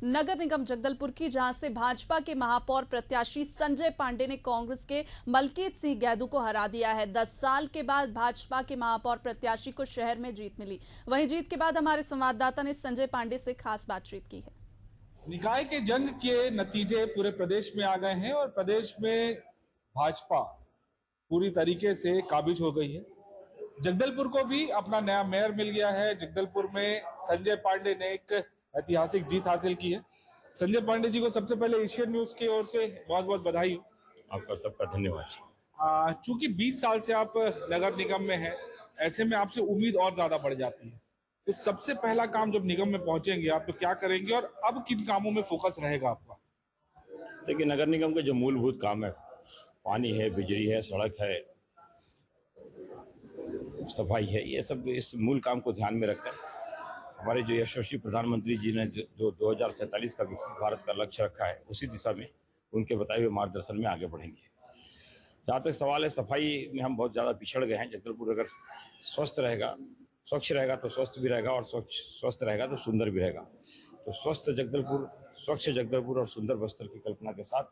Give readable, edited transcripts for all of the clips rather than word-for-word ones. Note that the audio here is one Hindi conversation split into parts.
नगर निगम जगदलपुर की, जहां से भाजपा के महापौर प्रत्याशी संजय पांडे ने कांग्रेस के मलकीत सिंह गैदू को हरा दिया है। 10 साल के बाद भाजपा के महापौर प्रत्याशी को शहर में जीत मिली। वहीं जीत के बाद हमारे संवाददाता ने संजय पांडे से खास बातचीत की है। निकाय के जंग के नतीजे पूरे प्रदेश में आ गए हैं और प्रदेश में भाजपा पूरी तरीके से काबिज हो गई है। जगदलपुर को भी अपना नया मेयर मिल गया है। जगदलपुर में संजय पांडे ने एक ऐतिहासिक जीत हासिल की है। संजय पांडे जी को सबसे पहले एशियन न्यूज की ओर से बहुत बहुत बधाई हो। आपका सबका धन्यवाद। चूंकि 20 साल से आप नगर निगम में हैं, ऐसे में आपसे उम्मीद और ज्यादा बढ़ जाती है। तो सबसे पहला काम जब निगम में पहुंचेंगे आप, तो क्या करेंगे और अब किन कामों में फोकस रहेगा आपका? देखिए, नगर निगम के जो मूलभूत काम है, पानी है, बिजली है, सड़क है, सफाई है, ये सब इस मूल काम को ध्यान में रखकर हमारे जो यशस्वी प्रधानमंत्री जी ने जो 2047 का विकसित भारत का लक्ष्य रखा है, उसी दिशा में उनके बताए हुए मार्गदर्शन में आगे बढ़ेंगे। जहाँ तक सवाल है, सफाई में हम बहुत ज़्यादा पिछड़ गए हैं। जगदलपुर अगर स्वस्थ रहेगा, स्वच्छ रहेगा तो स्वस्थ भी रहेगा, और स्वस्थ रहेगा तो सुंदर भी रहेगा। तो स्वस्थ जगदलपुर, स्वच्छ जगदलपुर और सुंदर बस्तर की कल्पना के साथ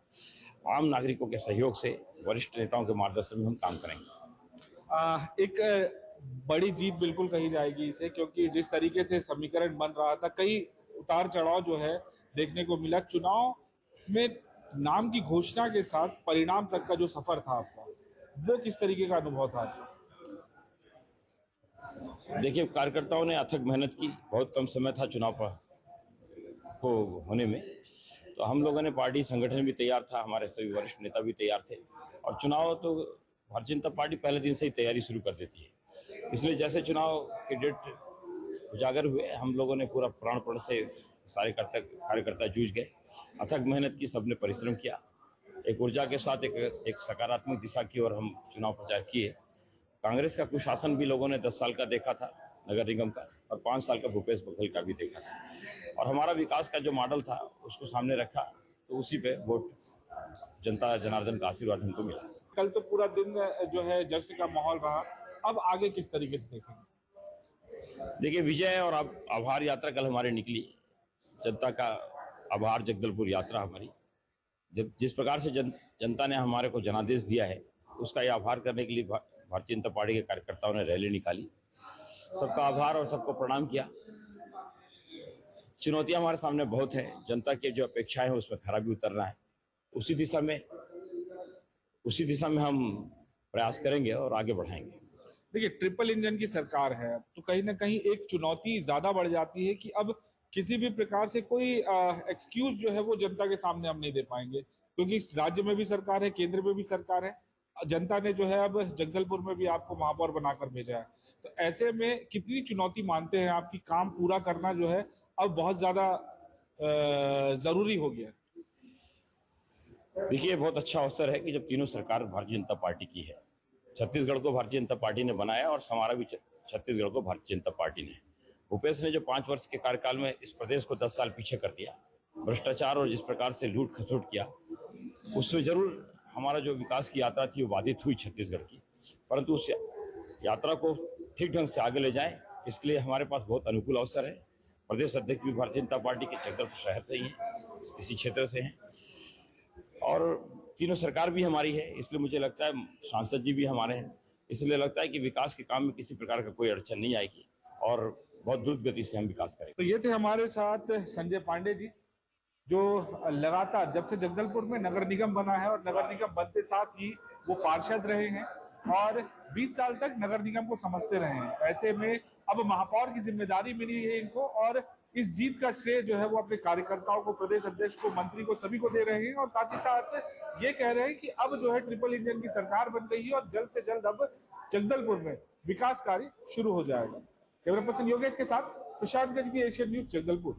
आम नागरिकों के सहयोग से, वरिष्ठ नेताओं के मार्गदर्शन में हम काम करेंगे। एक बड़ी जीत बिल्कुल कही जाएगी इसे, क्योंकि जिस तरीके से समीकरण बन रहा था, कई उतार चढ़ाव जो है देखने को मिला। चुनाव में नाम की घोषणा के साथ परिणाम तक का जो सफर था आपका, वो किस तरीके का अनुभव था आपका? देखिए, कार्यकर्ताओं ने अथक मेहनत की। बहुत कम समय था चुनाव को होने में, तो हम लोगों ने, पार्टी संगठन भी तैयार था, हमारे सभी वरिष्ठ नेता भी तैयार थे, और चुनाव तो भारतीय जनता पार्टी पहले दिन से ही तैयारी शुरू कर देती है। इसलिए जैसे चुनाव के डेट उजागर हुए, हम लोगों ने पूरा प्राणपण से सारे कार्यकर्ता जूझ गए। अथक मेहनत की, सबने परिश्रम किया। एक ऊर्जा के साथ एक सकारात्मक दिशा की ओर हम चुनाव प्रचार किए। कांग्रेस का कुशासन भी लोगों ने 10 साल का देखा था नगर निगम का, और 5 साल का भूपेश बघेल का भी देखा था, और हमारा विकास का जो मॉडल था उसको सामने रखा, तो उसी पे वोट, जनता जनार्दन का आशीर्वाद हमको मिला। कल तो पूरा दिन जो है जश्न का माहौल रहा, अब आगे किस तरीके से देखेंगे? देखिए, विजय और आभार यात्रा कल हमारी निकली। जनता का आभार जगदलपुर यात्रा हमारी, जिस प्रकार से जनता ने हमारे को जनादेश दिया है, उसका ये आभार करने के लिए भारतीय जनता पार्टी के कार्यकर्ताओं ने रैली निकाली। सबका आभार और सबको प्रणाम किया। चुनौतियां हमारे सामने बहुत है। जनता की जो अपेक्षाएं हैं उसमें खरा भी उतरना है। उसी दिशा में हम प्रयास करेंगे और आगे बढ़ाएंगे। देखिए, ट्रिपल इंजन की सरकार है, तो कहीं ना कहीं एक चुनौती ज्यादा बढ़ जाती है कि अब किसी भी प्रकार से कोई एक्सक्यूज जो है वो जनता के सामने हम नहीं दे पाएंगे, क्योंकि राज्य में भी सरकार है, केंद्र में भी सरकार है। जनता ने जो है अब जगदलपुर में भी आपको महापौर बनाकर भेजा है, तो ऐसे में कितनी चुनौती मानते हैं आपकी काम पूरा करना जो है अब बहुत ज्यादा जरूरी हो गया? देखिए, बहुत अच्छा अवसर है कि जब तीनों सरकार भारतीय जनता पार्टी की है। छत्तीसगढ़ को भारतीय जनता पार्टी ने बनाया, और संवारा भी छत्तीसगढ़ को भारतीय जनता पार्टी ने। भूपेश ने जो 5 वर्ष के कार्यकाल में इस प्रदेश को 10 साल पीछे कर दिया, भ्रष्टाचार और जिस प्रकार से लूट खसोट किया, उसमें जरूर हमारा जो विकास की यात्रा थी वो बाधित हुई छत्तीसगढ़ की, परंतु उस यात्रा को ठीक ढंग से आगे ले जाएं, इसके लिए हमारे पास बहुत अनुकूल अवसर है। प्रदेश अध्यक्ष भी भारतीय जनता पार्टी के जगदलपुर शहर से ही हैं, इसी क्षेत्र से हैं, और तीनों सरकार भी हमारी है, इसलिए मुझे लगता है सांसद जी भी हमारे हैं। इसलिए लगता है कि विकास के काम में किसी प्रकार का कोई अड़चन नहीं आएगी, और बहुत द्रुत गति से हम विकास करेंगे। तो ये थे हमारे साथ संजय पांडे जी, जो लगातार जब से जगदलपुर में नगर निगम बना है और नगर निगम बनते साथ ही वो पार्षद रहे हैं और 20 साल तक नगर निगम को समझते रहे हैं। ऐसे में अब महापौर की जिम्मेदारी मिली है इनको, और इस जीत का श्रेय जो है वो अपने कार्यकर्ताओं को, प्रदेश अध्यक्ष को, मंत्री को, सभी को दे रहे हैं, और साथ ही साथ ये कह रहे हैं कि अब जो है ट्रिपल इंजन की सरकार बन गई है और जल्द से जल्द अब जगदलपुर में विकास कार्य शुरू हो जाएगा। कैमरा पर्सन योगेश के साथ प्रशांत गजबी, एशियन न्यूज, जगदलपुर।